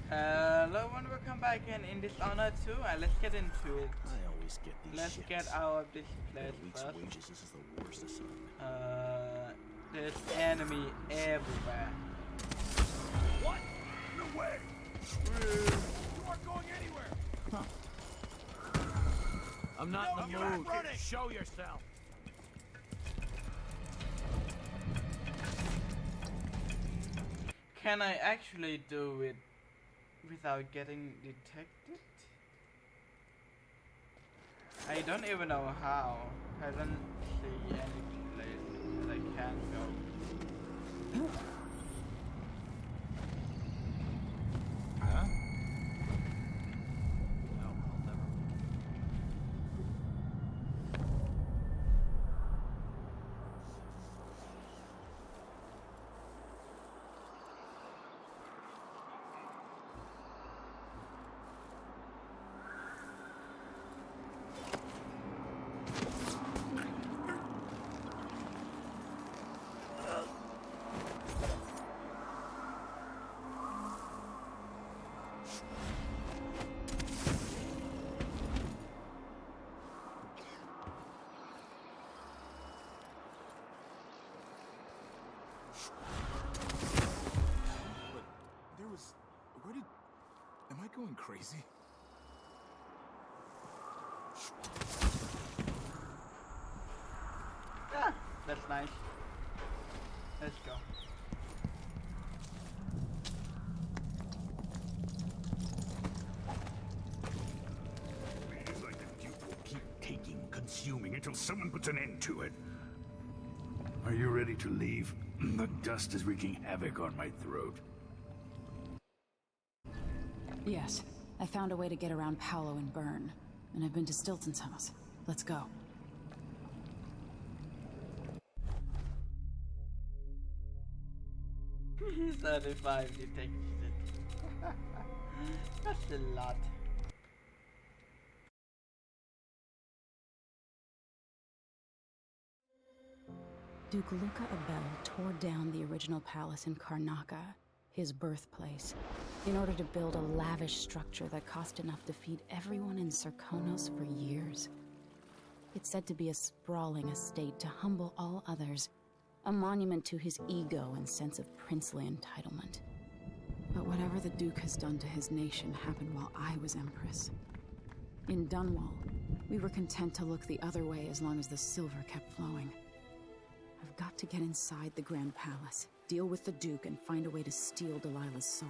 Hello, when we come back in Dishonored 2, let's get into it. I always get these Let's shits. get out of this place A week's first. wages, this is the worst assignment. There's enemy everywhere. What? No way! You aren't going anywhere! Huh. I'm not in the mood. Show yourself! Can I actually do it without getting detected? I don't even know how. I don't see any place that I can go. Huh? No, I'll never. But there was... Where did... Am I going crazy? Ah, that's nice. Let's go. It's like the Duke will keep taking, consuming until someone puts an end to it. Are you ready to leave? The dust is wreaking havoc on my throat. Yes. I found a way to get around Paolo and Byrne. And I've been to Stilton's house. Let's go. 35 detected. That's a lot. Duke Luca Abel tore down the original palace in Karnaca, his birthplace, in order to build a lavish structure that cost enough to feed everyone in Serkonos for years. It's said to be a sprawling estate to humble all others, a monument to his ego and sense of princely entitlement. But whatever the Duke has done to his nation happened while I was Empress. In Dunwall, we were content to look the other way as long as the silver kept flowing. I've got to get inside the Grand Palace, deal with the Duke, and find a way to steal Delilah's soul.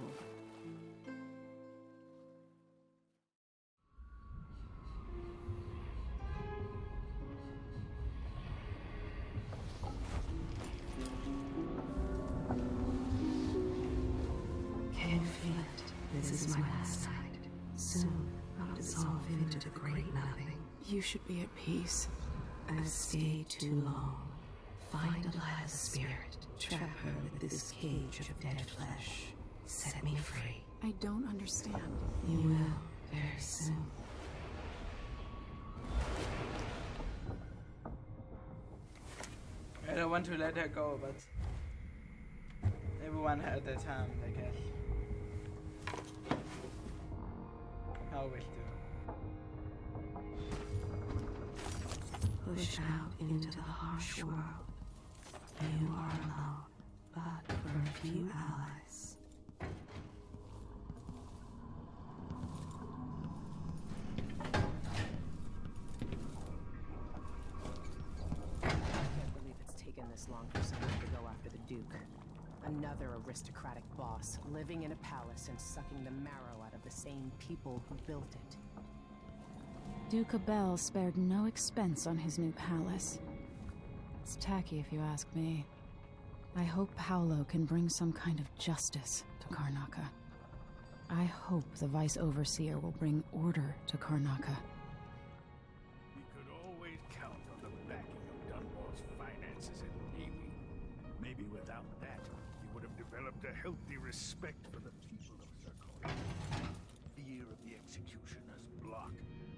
Can't feel it. This is my last night. Soon, I'll dissolve into the great nothing. You should be at peace. I've stayed too long. Find Delilah's spirit. Trap her with this cage of dead flesh. Set me free. I don't understand. You will, very soon. I don't want to let her go, but everyone had their time, I guess. Always do. Push out into the harsh world. You are alone, but for a few allies. I can't believe it's taken this long for someone to go after the Duke. Another aristocratic boss, living in a palace and sucking the marrow out of the same people who built it. Duke Abel spared no expense on his new palace. It's tacky if you ask me. I hope Paolo can bring some kind of justice to Karnaca. I hope the Vice Overseer will bring order to Karnaca. We could always count on the backing of Dunwall's finances and navy. Maybe without that, he would have developed a healthy respect for the people of Serkonos. Fear of the executioner's block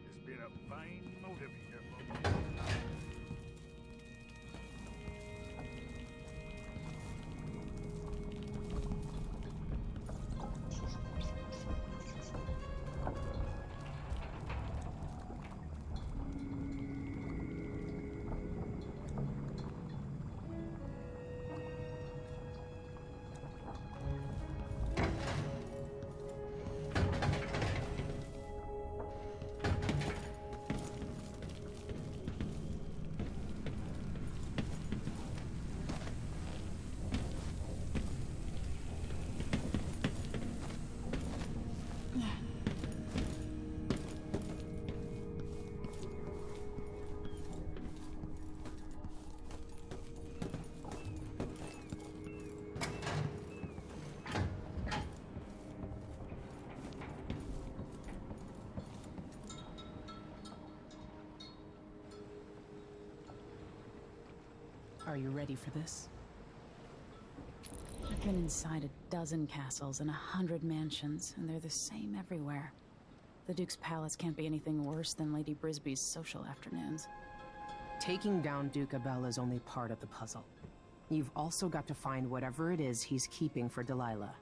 has been a fine motivator for me. Are you ready for this? I've been inside a dozen castles and 100 mansions, and they're the same everywhere. The Duke's palace can't be anything worse than Lady Brisby's social afternoons. Taking down Duke Abel is only part of the puzzle. You've also got to find whatever it is he's keeping for Delilah.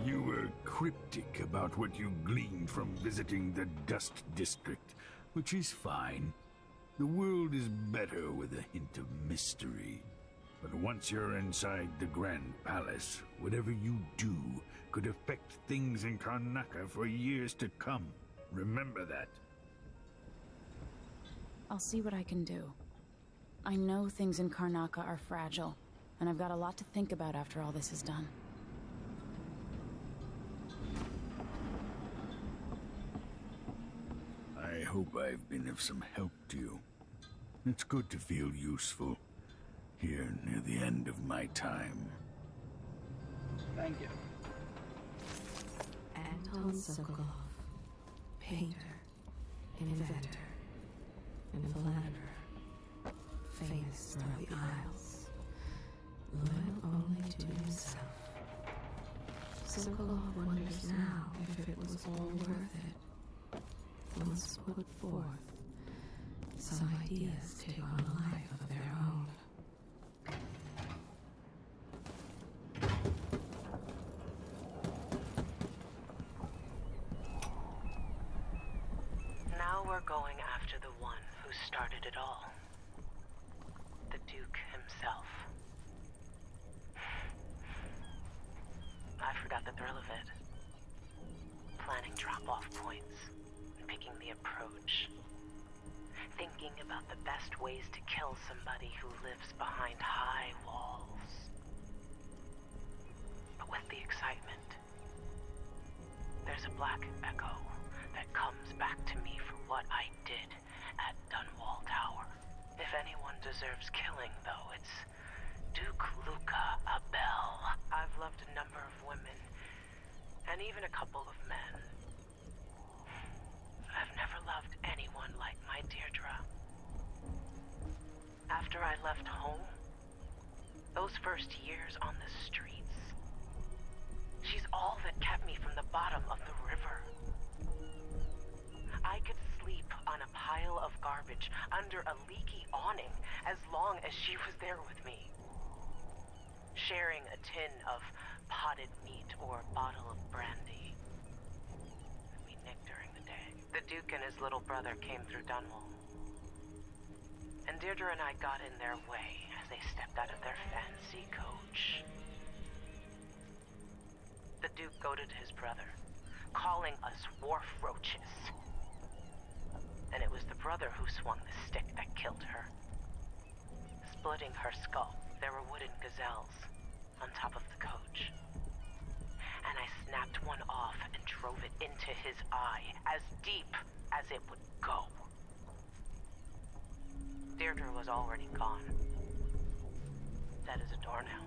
You were cryptic about what you gleaned from visiting the Dust District, which is fine. The world is better with a hint of mystery. But once you're inside the Grand Palace, whatever you do could affect things in Karnaca for years to come. Remember that. I'll see what I can do. I know things in Karnaca are fragile, and I've got a lot to think about after all this is done. I hope I've been of some help to you. It's good to feel useful, here near the end of my time. Thank you. Anton Sokolov, painter, inventor, and philanderer, famous throughout the Isles, loyal only to himself. Sokolov wonders now if it was all worth it. Once put forth, some ideas take on a life of their own. Now we're going after the one who started it all. The Duke himself. I forgot the thrill of it. Planning drop-off points, picking the approach. Thinking about the best ways to kill somebody who lives behind high walls. But with the excitement, there's a black echo that comes back to me for what I did at Dunwall Tower. If anyone deserves killing, though, it's Duke Luca Abel. I've loved a number of women, and even a couple of men. I've never loved anyone like my Deirdre. After I left home, those first years on the streets, she's all that kept me from the bottom of the river. I could sleep on a pile of garbage under a leaky awning as long as she was there with me. Sharing a tin of potted meat or a bottle of brandy. We nicked during the day. The Duke and his little brother came through Dunwall. And Deirdre and I got in their way as they stepped out of their fancy coach. The Duke goaded his brother, calling us wharf roaches. And it was the brother who swung the stick that killed her. Splitting her skull, there were wooden gazelles on top of the coach. And I snapped one off and drove it into his eye, as deep as it would go. Deirdre was already gone. Dead as a doornail.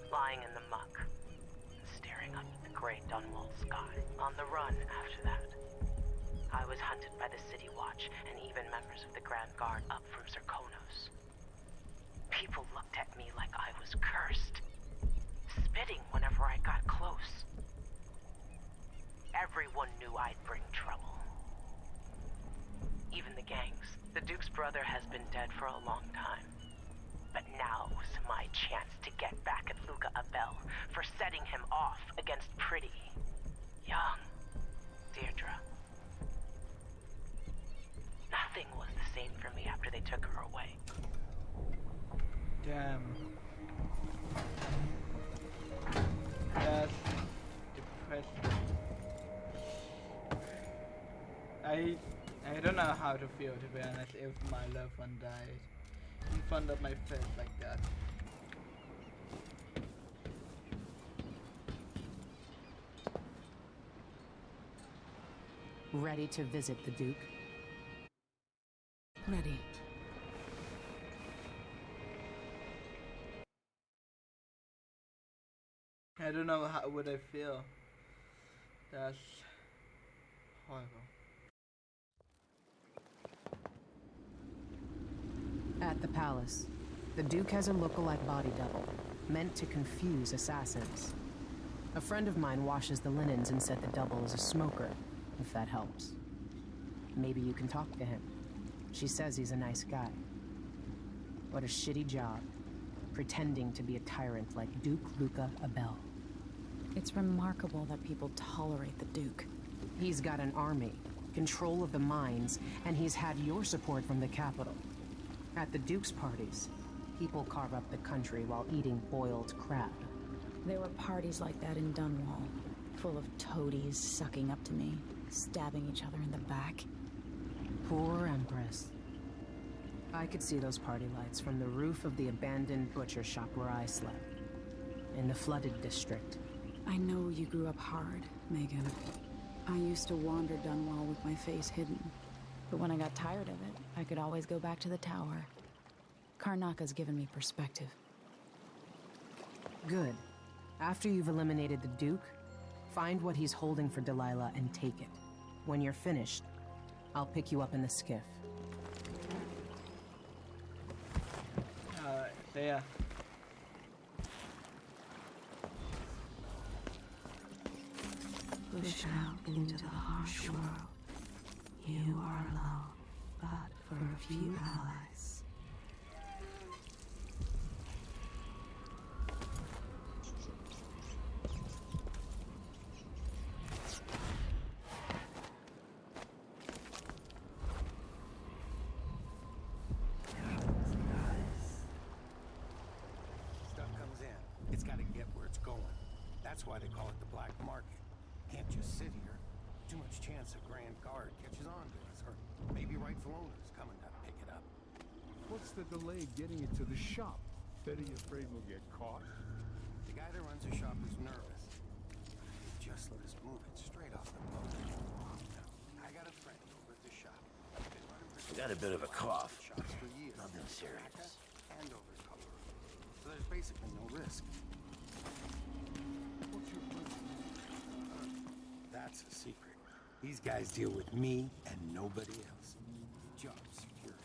Lying in the muck, staring up at the gray Dunwall sky. On the run after that. I was hunted by the City Watch and even members of the Grand Guard up from Zirconos. People looked at me like I was cursed, spitting whenever I got close. Everyone knew I'd bring trouble. Even the gangs. The Duke's brother has been dead for a long time. But now's my chance to get back at Luca Abel for setting him off against pretty, young Deirdre. Nothing was the same for me after they took her away. Damn. That's depressing. I don't know how to feel, to be honest, if my loved one died in front of my face like that. Ready to visit the Duke? Ready. I don't know how would I feel. That's horrible. At the palace, the Duke has a look-alike body double, meant to confuse assassins. A friend of mine washes the linens and said the double is a smoker, if that helps. Maybe you can talk to him. She says he's a nice guy. What a shitty job, pretending to be a tyrant like Duke Luca Abel. It's remarkable that people tolerate the Duke. He's got an army, control of the mines, and he's had your support from the capital. At the Duke's parties, people carve up the country while eating boiled crab. There were parties like that in Dunwall, full of toadies sucking up to me, stabbing each other in the back. Poor Empress. I could see those party lights from the roof of the abandoned butcher shop where I slept, in the flooded district. I know you grew up hard, Megan. I used to wander Dunwall with my face hidden, but when I got tired of it, I could always go back to the tower. Karnaka's given me perspective. Good. After you've eliminated the Duke, find what he's holding for Delilah and take it. When you're finished, I'll pick you up in the skiff. See ya. Push out into the harsh world. You are alone, but for a few allies. Stuff comes in. It's got to get where it's going. That's why they call it the black market. Can't just sit here. Too much chance a Grand Guard catches on to us, or maybe rightful owners coming to pick it up. What's the delay getting it to the shop? Betty afraid we'll get caught? The guy that runs the shop is nervous. He just let us move it straight off the boat. Now, I got a friend over at the shop. Been running for Got a bit of a cough. shops for years. Nothing serious. And over color. So there's basically no risk. What's your plan? That's a secret. These guys deal with me and nobody else. Job security.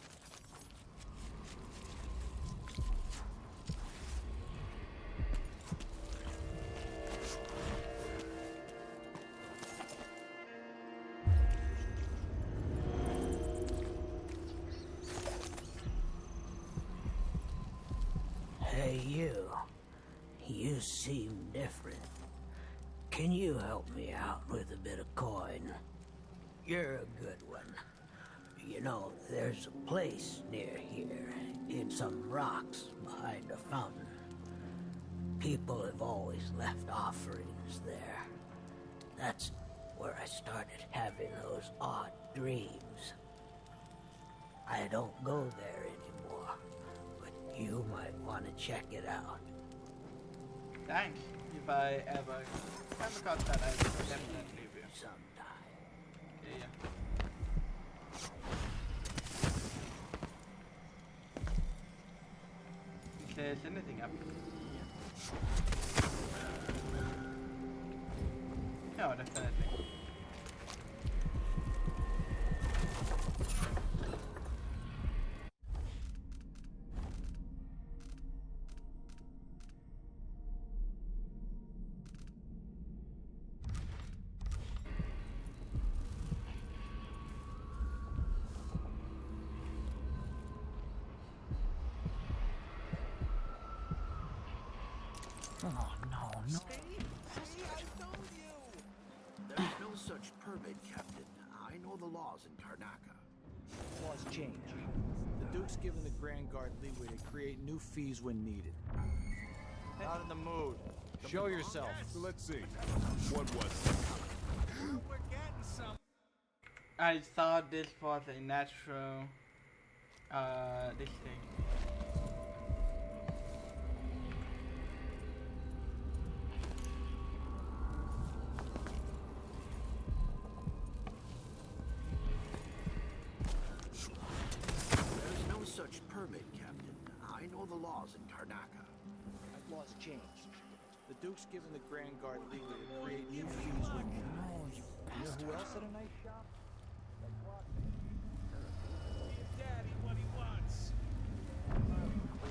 Hey, you. You seem different. Can you help me out with a bit of coin? You're a good one. You know, there's a place near here, in some rocks behind a fountain. People have always left offerings there. That's where I started having those odd dreams. I don't go there anymore, but you might want to check it out. Thanks. If I ever come across that, I will definitely will. Sometime. Yeah. If there's anything up here. No, definitely. Oh, no. See, I told you! There's no such permit, Captain. I know the laws in Karnaka. Laws change. The Duke's given the Grand Guard leeway to create new fees when needed. Not in the mood. Show yourself. So let's see. What was it? We're getting some. I thought this was a natural, this thing. There's no such permit, Captain. I know the laws in Karnaka. That law's changed. The Duke's given the Grand Guard leeway to create new fees when needed. You know who else had a nice shop? Daddy what he wants.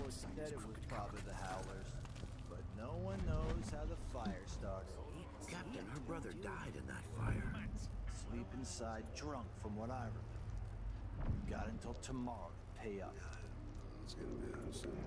said it was probably the Howlers, but no one knows how the fire started. Captain, her brother died in that fire. Sleep inside drunk, from what I remember. Got until tomorrow to pay up. It's gonna be out soon.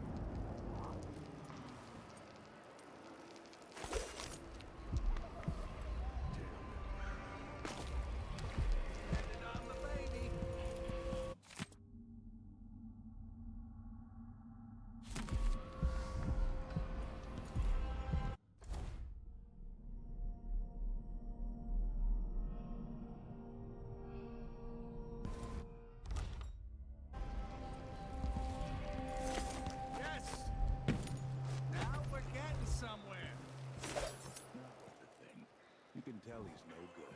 You can tell he's no good.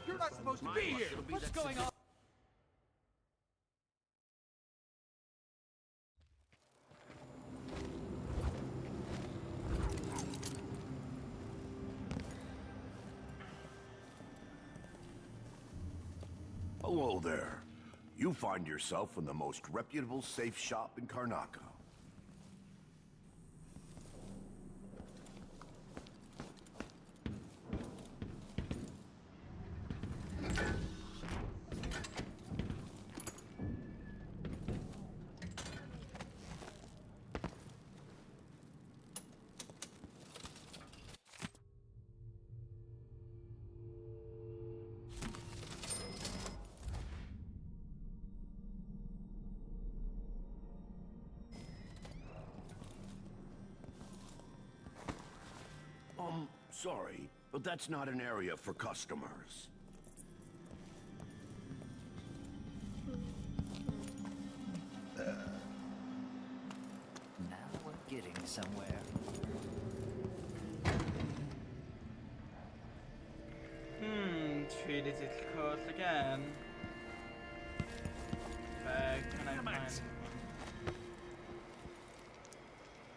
You're not supposed to be here! What's going on? Hello there. You find yourself in the most reputable safe shop in Karnaca. Sorry, but that's not an area for customers. Now we're getting somewhere. Treated its course again. Where can I find one?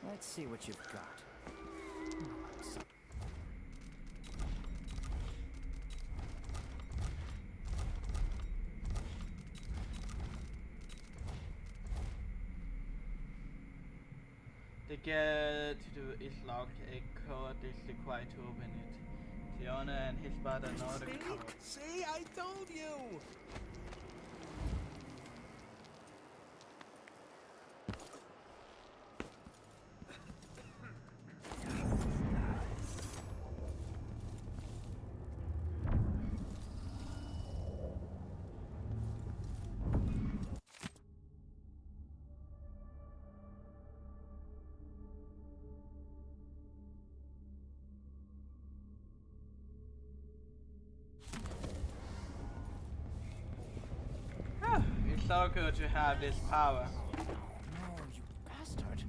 Let's see what you've got. The gate is locked. A code is required to open it. The owner and his brother know the code. See? I told you! It's so good to have this power. No, you bastard.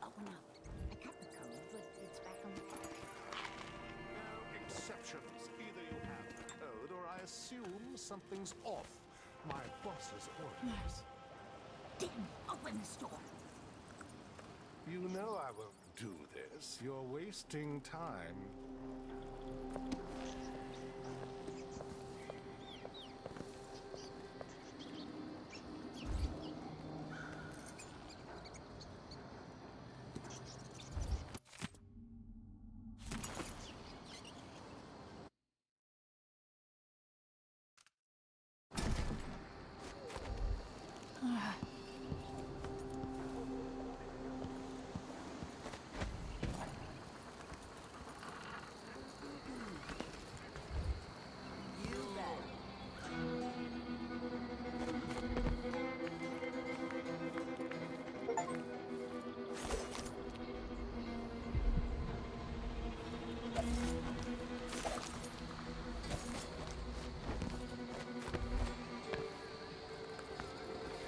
Oh no, I got the code, but it's back on the clock. No exceptions. Either you have the code, or I assume something's off. My boss's orders. Didn't open this door. You know I won't do this. You're wasting time.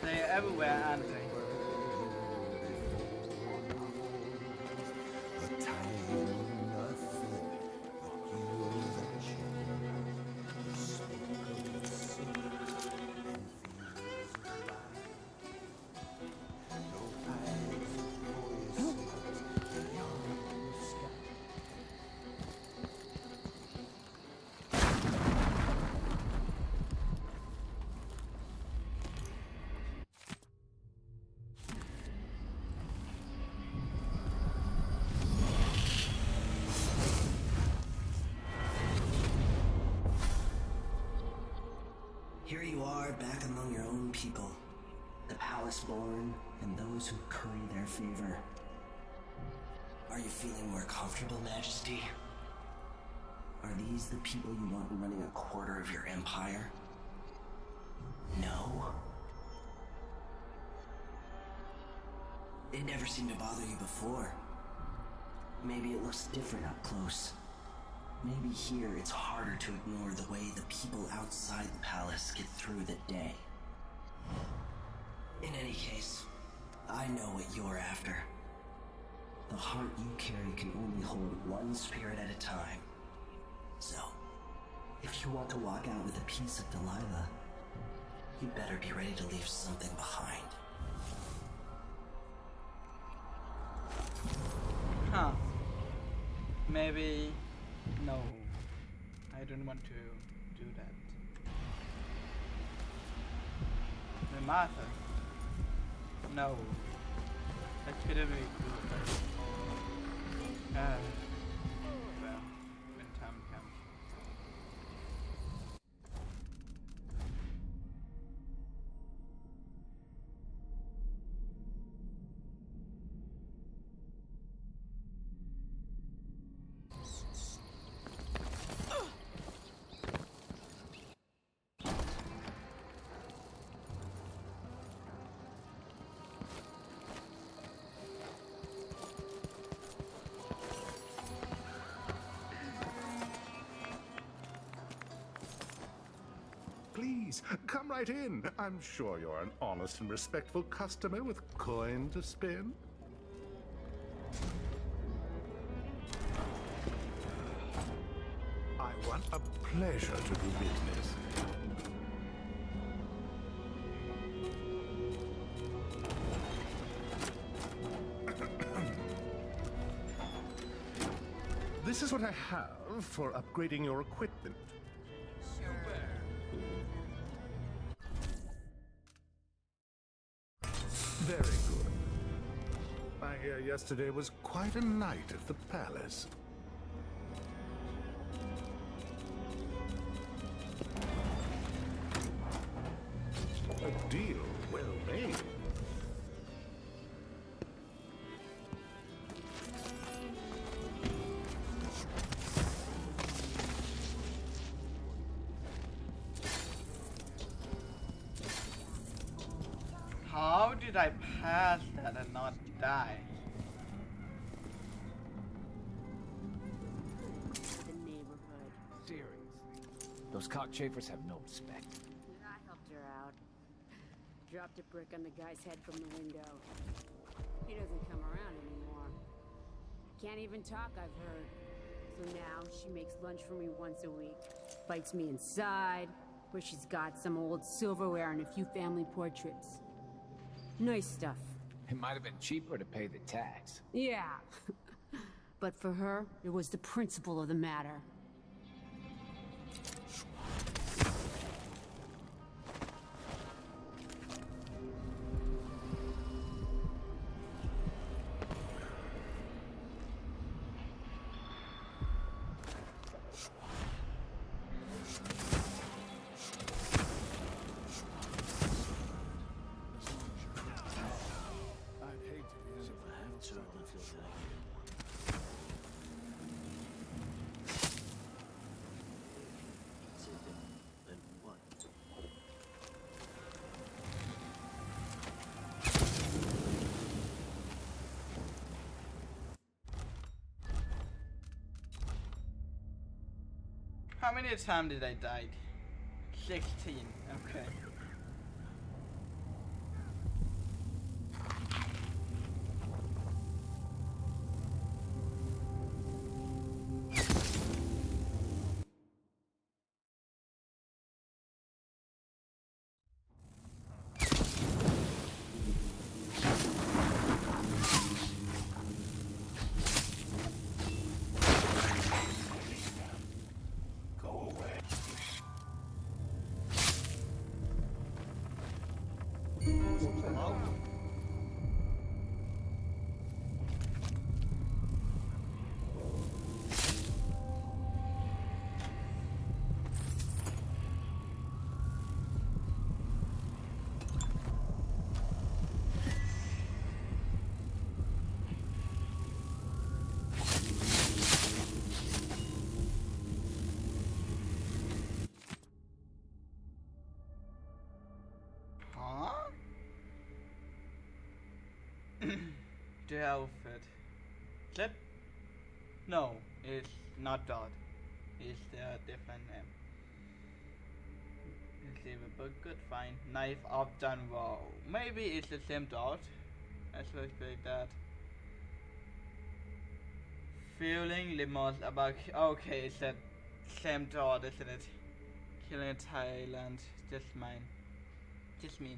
They're everywhere, aren't they? are back among your own people. The palace-born and those who curry their favor. Are you feeling more comfortable, Majesty? Are these the people you want running a quarter of your empire? No? They never seemed to bother you before. Maybe it looks different up close. Maybe here it's harder to ignore the way the people outside the palace get through the day. In any case, I know what you're after. The heart you carry can only hold one spirit at a time. So, if you want to walk out with a piece of Delilah, you better be ready to leave something behind. Huh. Maybe... No. I don't want to do that. My Martha? No. That couldn't be good. Well, when time comes. Please, come right in. I'm sure you're an honest and respectful customer with coin to spin. I want a pleasure to do business. This is what I have for upgrading your equipment. Very good. I hear yesterday was quite a night at the palace. A deal well made. How did I pass that and not die? The neighborhood. Seriously. Those cockchafers have no respect. I helped her out. Dropped a brick on the guy's head from the window. He doesn't come around anymore. Can't even talk, I've heard. So now she makes lunch for me once a week. Bites me inside, where she's got some old silverware and a few family portraits. Nice stuff. It might have been cheaper to pay the tax. Yeah. But for her, it was the principle of the matter. How many times did I die? 16. Okay. the outfit. Clip? No, it's not Dot. It's a different name. Receive a book, good find. Knife of Dunwall. Maybe it's the same Dot. I suspect that. Feeling remorse about. Okay, it's that same Dot, isn't it? Killing Thailand. Just mine. Just me.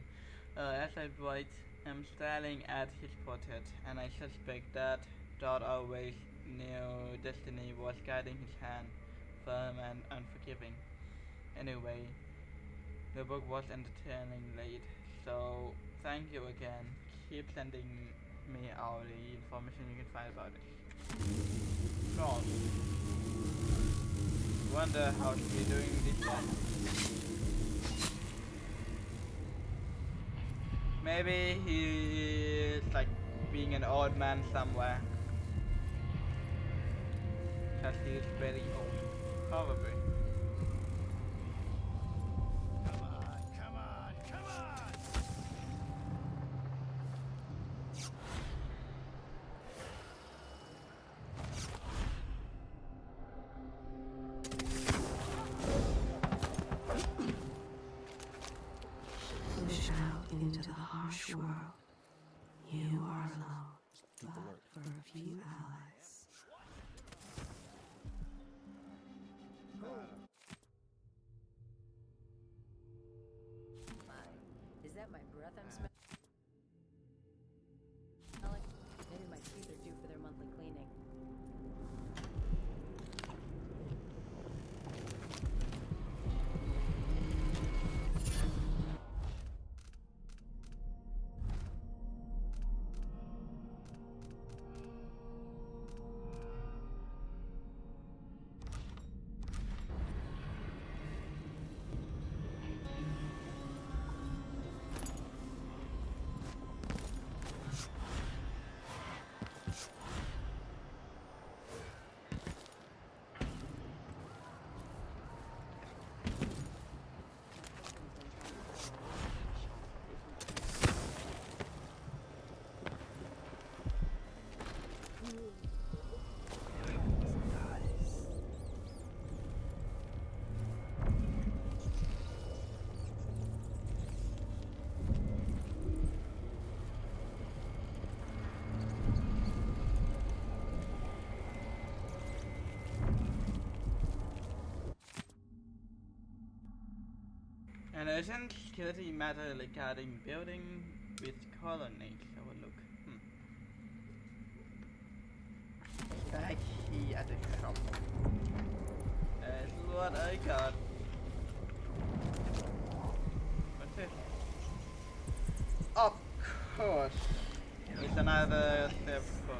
As I write, I'm staring at his portrait, and I suspect that Dot always knew destiny was guiding his hand, firm and unforgiving. Anyway, the book was entertaining late, so thank you again. Keep sending me all the information you can find about it. God. Wonder how she's doing this one. Maybe he is like being an old man somewhere. Because he is very old. Probably. Come on, come on, come on! Push out into the harsh world. You are alone, but for a few allies. Is that my breath I'm smelling? Maybe my teeth are due for their monthly cleaning. An urgent security matter regarding building with colony. Have a look. Back here at the shop. That's what I got. What's this? Of course. It's another theft course.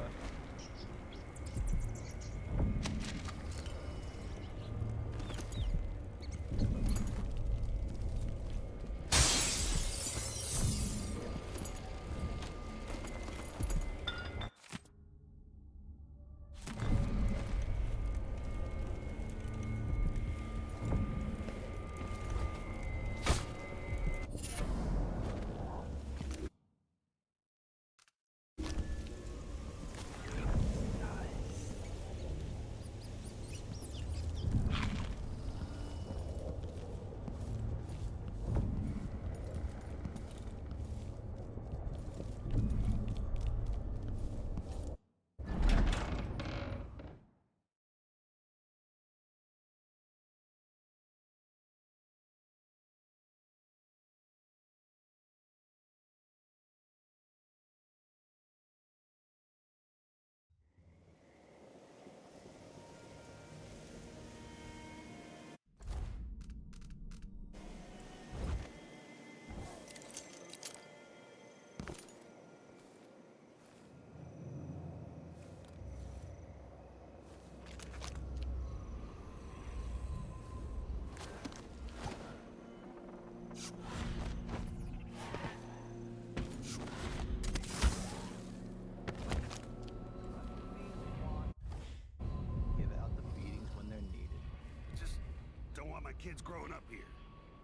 Kids growing up here.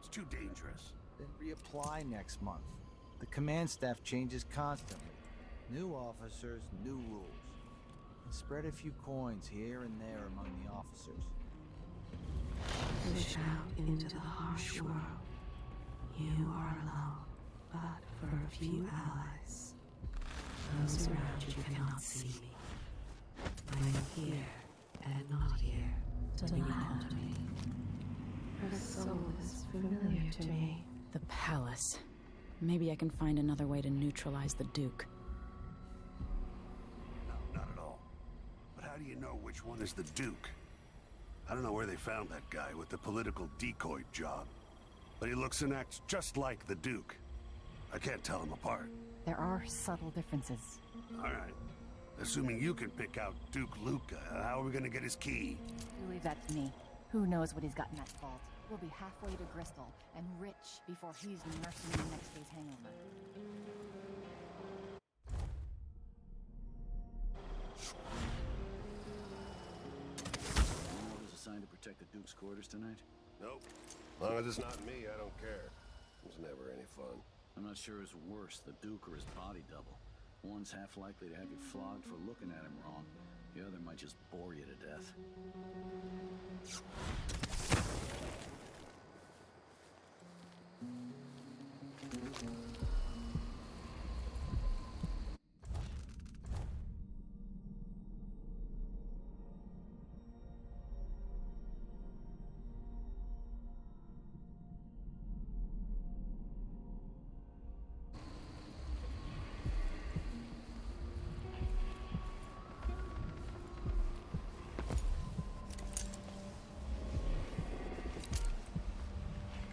It's too dangerous. Then reapply next month. The command staff changes constantly. New officers, new rules. And spread a few coins here and there among the officers. Push out into the harsh world. You are alone, but for a few allies. Those around you cannot see me. I am here and not here to lean on to me. Her soul is familiar to me. The palace. Maybe I can find another way to neutralize the Duke. No, not at all. But how do you know which one is the Duke? I don't know where they found that guy with the political decoy job. But he looks and acts just like the Duke. I can't tell them apart. There are subtle differences. All right. Assuming you can pick out Duke Luca, how are we gonna get his key? You leave that to me. Who knows what he's got in that vault? We'll be halfway to Bristol and rich before he's nursing the next day's hangover. Orders assigned to protect the Duke's quarters tonight? Nope. As long as it's not me, I don't care. It's never any fun. I'm not sure who's worse, the Duke or his body double. One's half likely to have you flogged for looking at him wrong. The other might just bore you to death.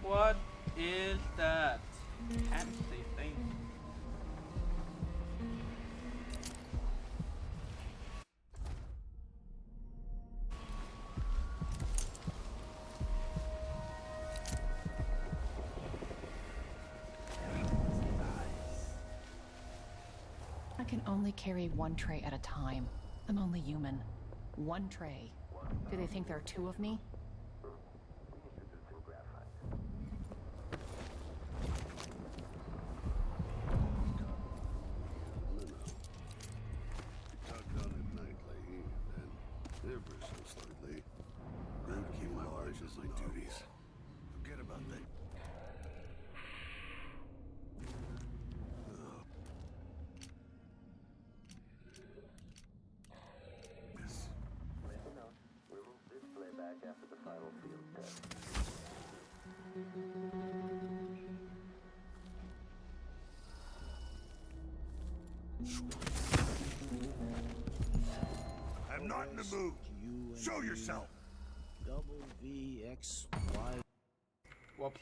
What is that fancy thing? I can only carry one tray at a time. I'm only human. One tray. Do they think there are two of me? Tugged on it nightly, and ever so slightly. I'd keep my eyes as my duties. Forget about that. After the final field test. I'm not in the mood. Show yourself. Double V X Y. Whoops.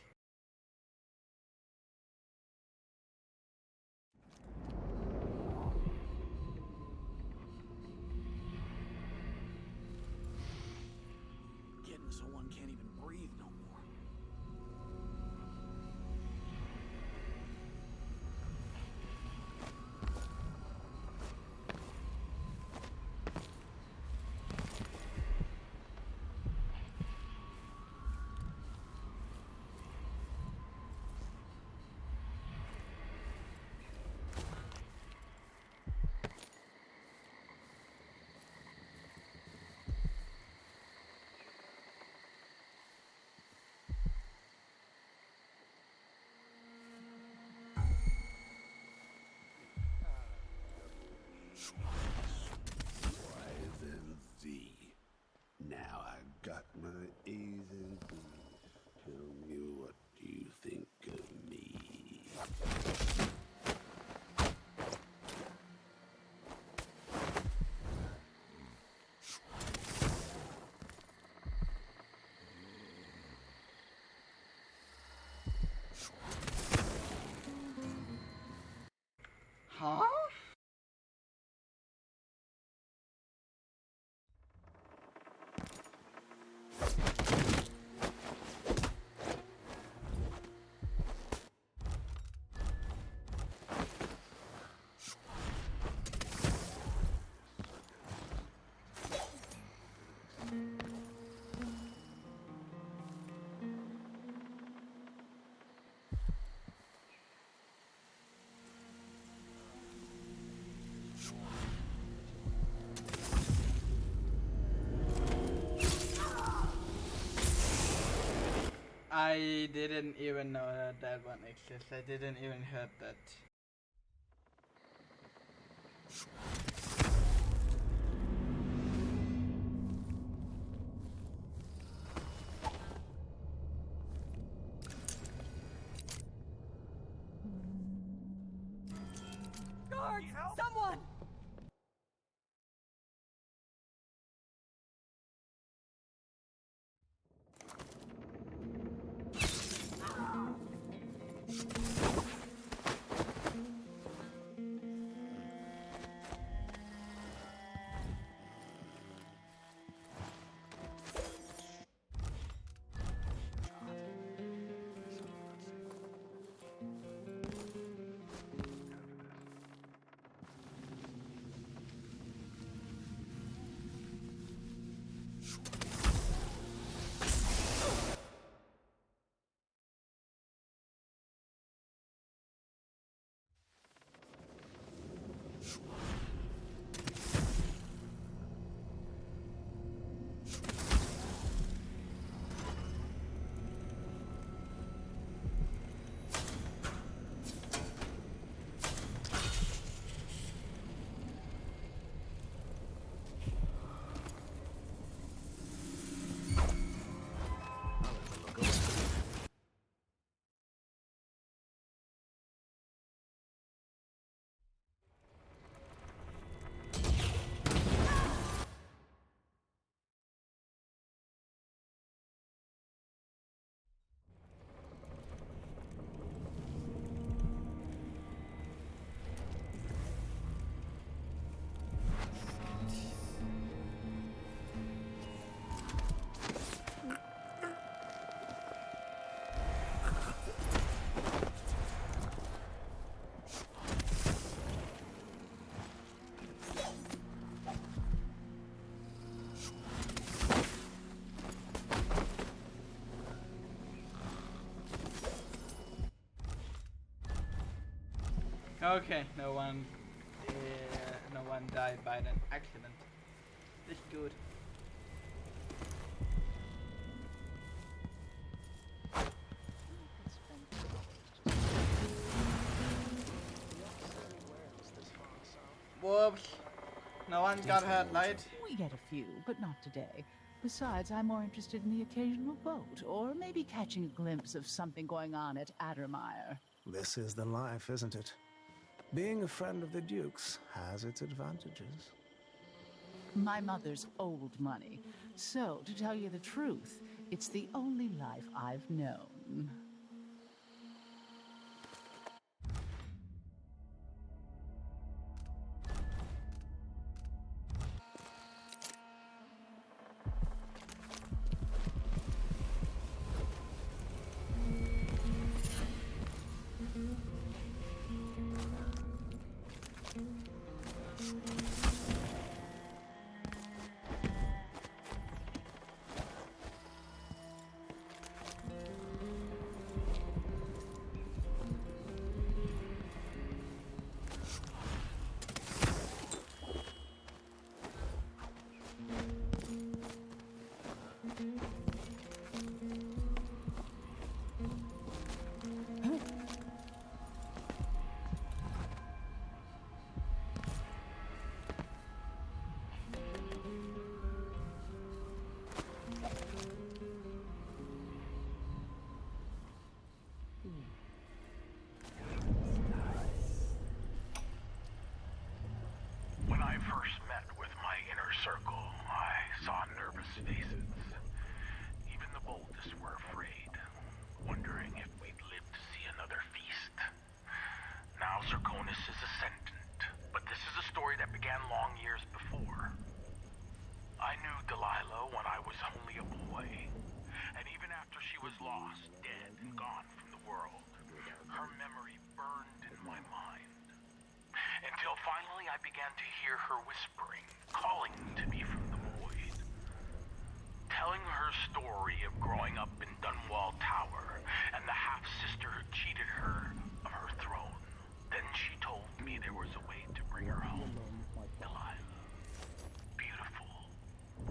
Getting so one can't even breathe no more. Why then thee? Now I've got my A's and B's. Tell me what you think of me. Huh? I didn't even know that that one exists. I didn't even heard that. Guards! Someone! Okay, no one died by an accident. That's good. Whoops. No one got hurt, right? We get a few, but not today. Besides, I'm more interested in the occasional boat, or maybe catching a glimpse of something going on at Addermire. This is the life, isn't it? Being a friend of the Duke's has its advantages. My mother's old money. So, to tell you the truth, it's the only life I've known. When I first met with my inner circle, I saw nervous faces. Even the boldest were afraid, wondering if we'd live to see another feast. Now Zirconis is ascendant, but this is a story that began long years before. I knew Delilah when I was only a boy, and even after she was lost, dead, and gone from the world, her memory burned in my mind. Until finally I began to hear her whispering, calling to me from the void. Telling her story of growing up in Dunwall Tower and the half-sister who cheated her of her throne. Then she told me there was a way to bring her home. Delilah. Beautiful.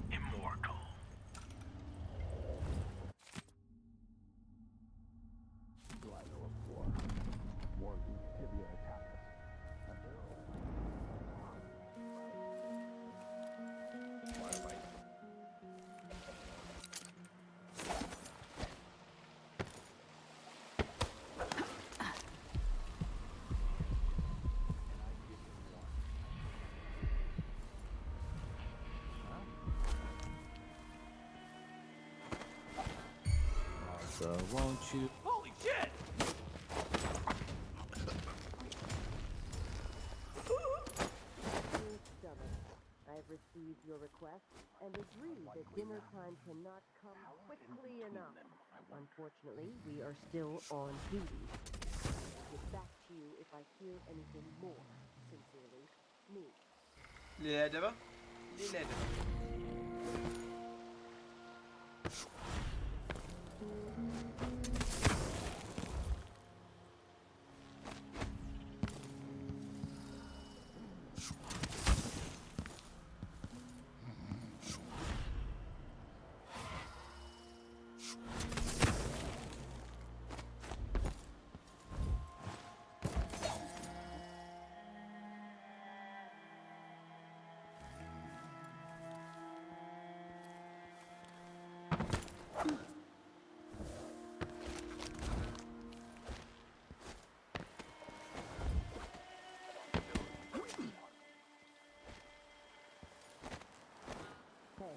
Immortal. So won't you? Holy shit! Dear Stomach, I have received your request and agree that dinner time cannot come quickly enough. Unfortunately, we are still on duty. I'll get back to you if I hear anything more. Sincerely, me. Lille Lille Hey.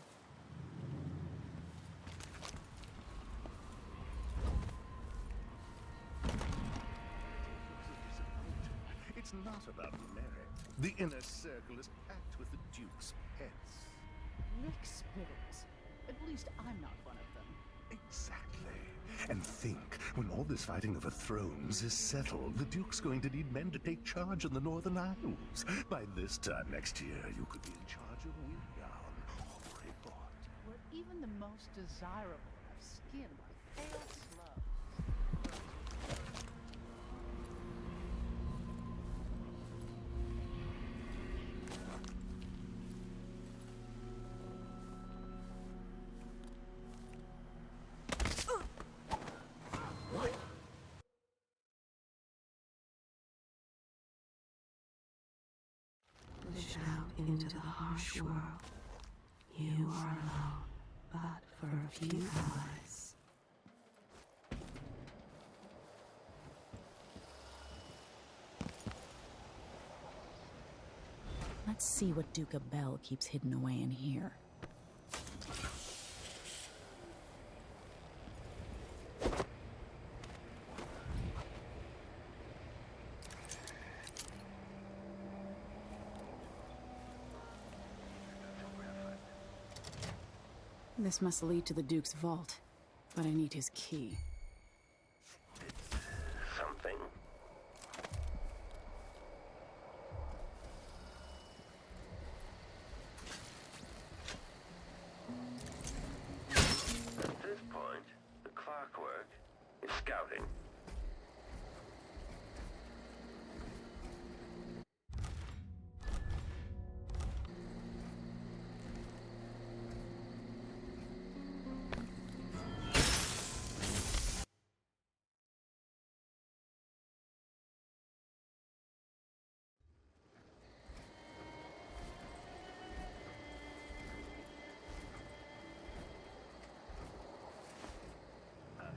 It's not about merit. The inner circle is packed with the Duke's pets. Mixed spirits. At least I'm not one of them. Exactly. And think, when all this fighting over thrones is settled, the Duke's going to need men to take charge in the Northern Isles. By this time next year, you could be in charge of Winddown or Freeport. Where even the most desirable have skin like pale slugs. Push out into the harsh world. You are alone, but for a few allies. Let's see what Duke Abel keeps hidden away in here. This must lead to the Duke's vault, but I need his key. Something. At this point, the clockwork is scouting.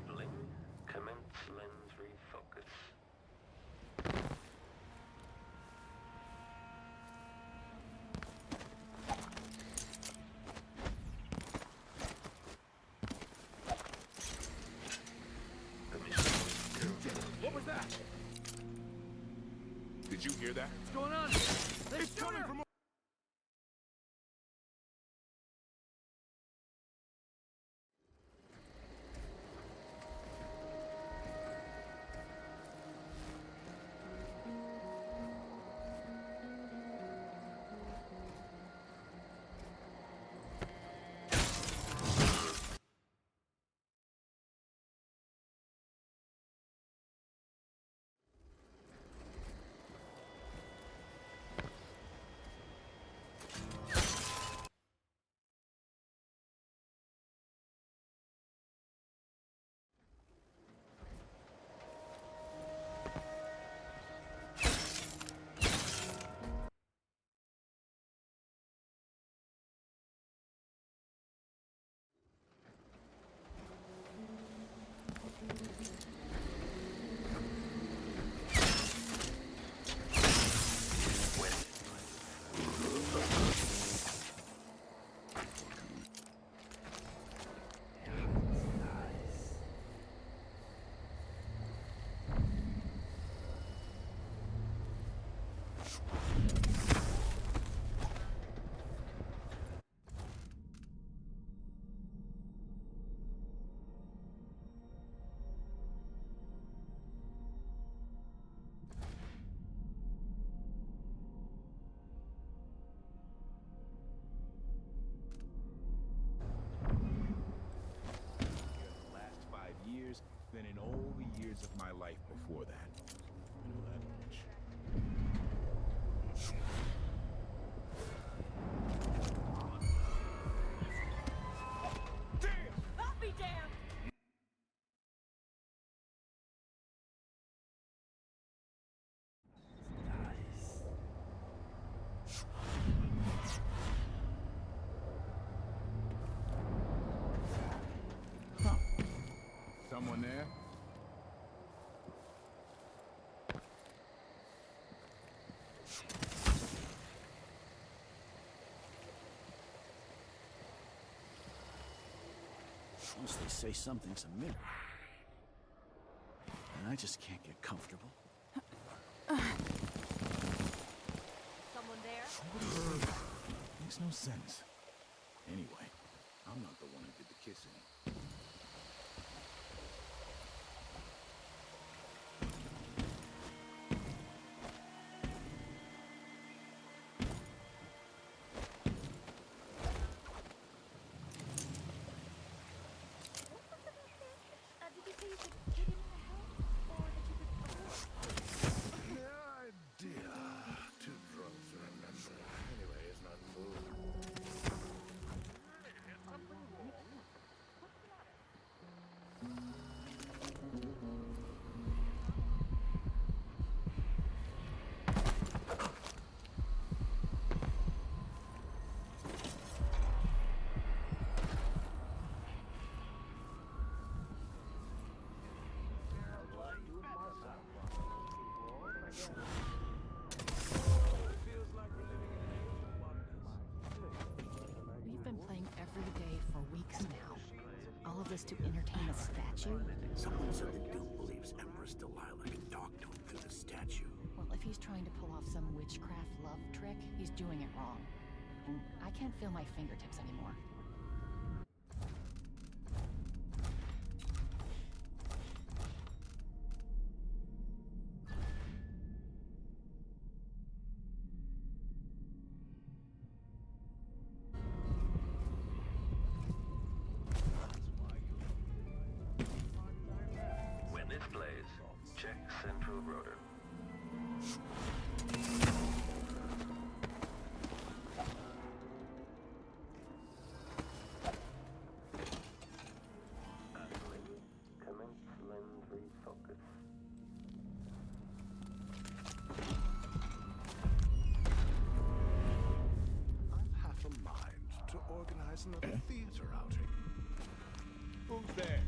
Idling. Commence lens refocus. What was that? Did you hear that? What's going on? It's coming from than in all the years of my life before that. I know that much. I'll be damned! Someone there? Once they say something's a miracle, and I just can't get comfortable. Someone there? Makes no sense. Anyway, I'm not the one who did the kissing. Did you say you could hit him in the head? Or that you could... No idea. Too drunk to remember. Anyway, it's not moving. We've been playing every day for weeks now. All of this to entertain a statue? Someone said the Duke believes Empress Delilah can talk to him through the statue. Well, if he's trying to pull off some witchcraft love trick, he's doing it wrong. And I can't feel my fingertips anymore. When this plays, check central rotor. Commence lens refocus. I've half a mind to organize another theater outing. Who's there?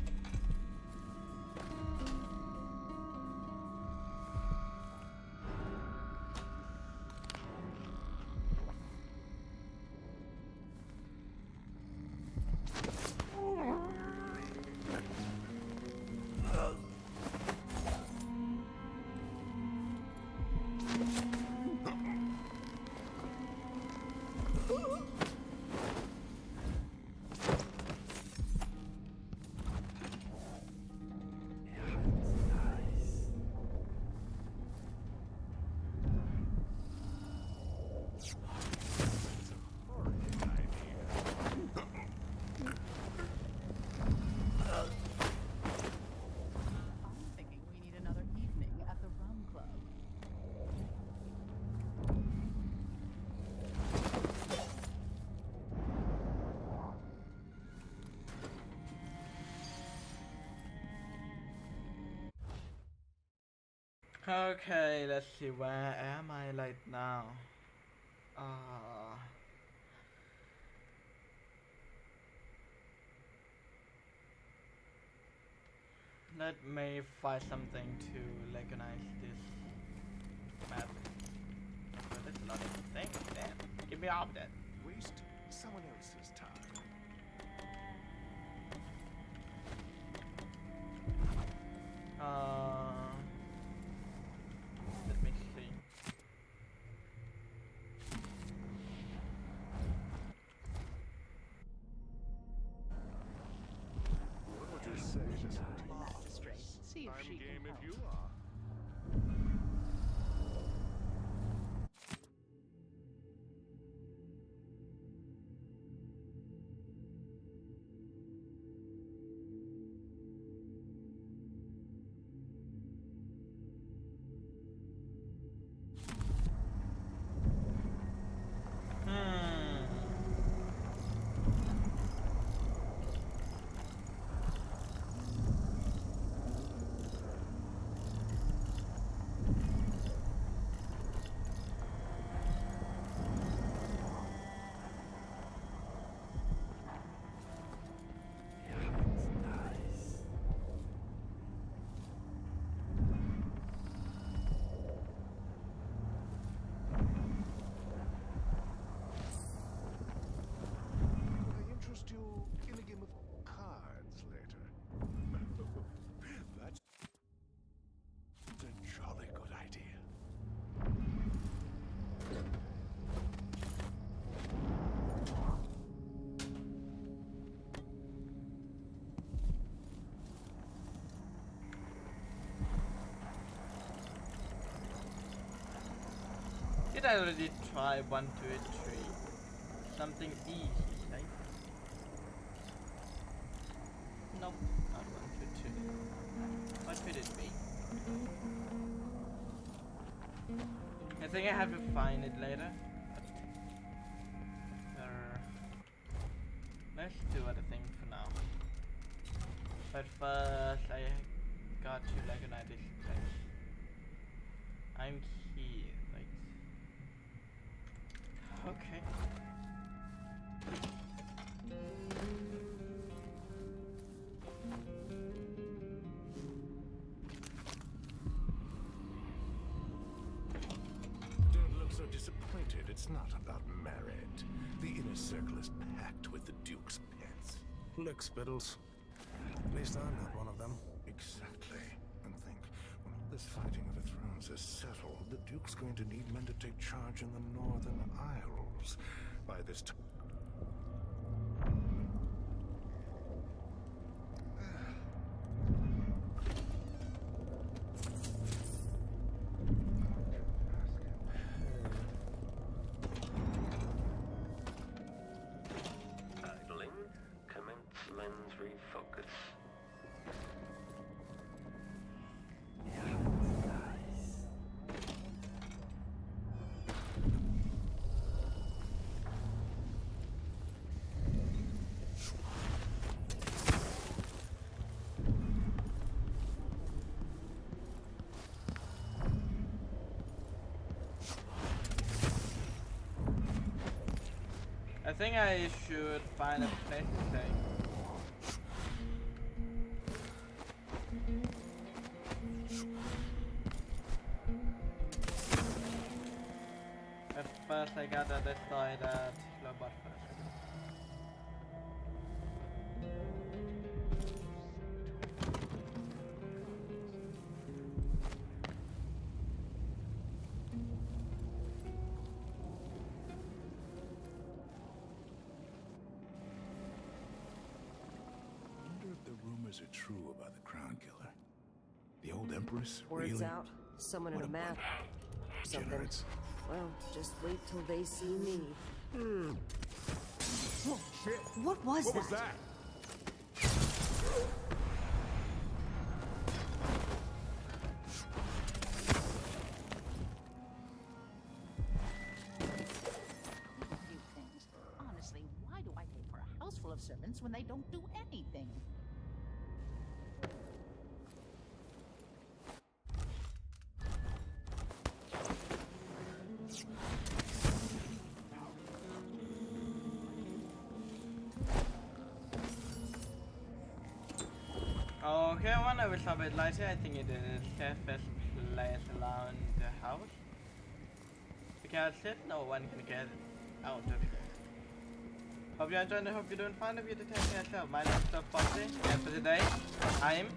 I'm thinking we need another evening at the Rum Club. Okay, let's see, where am I right now? Let me find something to recognize this map. But that's a lot of things, damn. Get me off that. Waste someone else's time. Let me see. What would you say to some See if I'm she game can if help. you are. interest you in a game of cards later? That's a jolly good idea. Did I already try 1, 2, 3? Something easy, right? Nope, not 1, 2, 2. What could it be? I think I have to find it later. Let's do other things for now. But first, I got to recognize this place. I'm here, right? Okay. Don't look so disappointed. It's not about merit. The inner circle is packed with the Duke's pets. Lickspittles. At least I'm not one of them. Exactly. And think, when all this fighting of the thrones is settled, the Duke's going to need men to take charge in the Northern Isles. By this time... Idling. Commence lens refocus. I think I should find a place to stay. At first I gotta destroy that robot first. Are true about the Crown Killer. The old Empress, Words really? out. Someone in What a map. Something. Degenerates. Well, just wait till they see me. Oh, shit. What was What that? was that? Few things. Honestly, why do I pay for a house full of servants when they don't do anything? Okay, one I will stop it later. I think it is the safest place around the house. Because if no one can get out of here. Hope you enjoyed and hope you're doing fine. If you did, take care of yourself. My name is Foxy, and for today, I'm